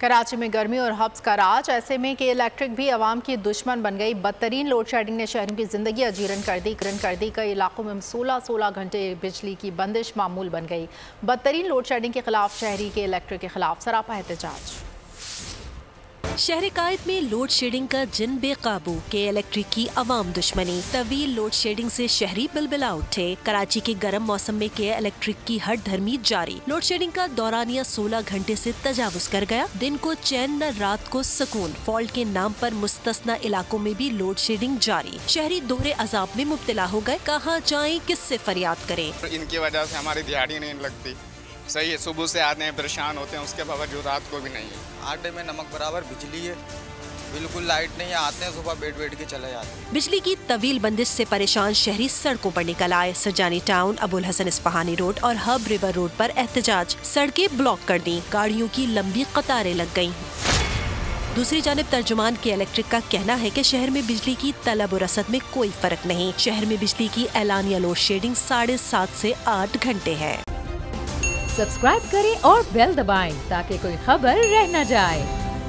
कराची में गर्मी और हब्स का राज, ऐसे में कि इलेक्ट्रिक भी आवाम की दुश्मन बन गई। बदतरीन लोड शेडिंग ने शहरों की जिंदगी अजीरन कर दी। कई इलाकों में 16 घंटे बिजली की बंदिश मामूल बन गई। बदतरीन लोड शेडिंग के खिलाफ शहरी के इलेक्ट्रिक के खिलाफ सरापा एहतजाज। शहर कायद में लोड शेडिंग का जिन बेकाबू के इलेक्ट्रिक की आवाम दुश्मनी। तवील लोड शेडिंग से शहरी बिलबिला उठे। कराची के गर्म मौसम में के इलेक्ट्रिक की हट धर्मी जारी। लोड शेडिंग का दौरानिया 16 घंटे से तजावुज कर गया। दिन को चैन न रात को सुकून। फॉल्ट के नाम पर मुस्तस्ना इलाकों में भी लोड शेडिंग जारी। शहरी दोहरे अजाब में मुब्तला हो गए। कहाँ जाएं, किससे फरियाद करें। इनकी वजह से हमारी दिहाड़ी नहीं लगती। सही है, सुबह से आते हैं परेशान होते हैं, उसके बावजूद रात को भी नहीं है। आटे में नमक बराबर बिजली है, बिल्कुल लाइट नहीं है। आते हैं सुबह बैठ के चले जाते हैं। बिजली की तवील बंदिश से परेशान शहरी सड़कों पर निकल आए। सरजानी टाउन, अबुल हसन इस्फहानी रोड और हब रिवर रोड पर एहतजाज। सड़कें ब्लॉक कर दी। गाड़ियों की लंबी कतारें लग गयी। दूसरी जानिब तर्जुमान के इलेक्ट्रिक का कहना है कि शहर में बिजली की तलब और रसद में कोई फर्क नहीं। शहर में बिजली की एलानिया लोड शेडिंग 7.5 से 8 घंटे है। सब्सक्राइब करें और बेल दबाएं ताकि कोई खबर रह न जाए।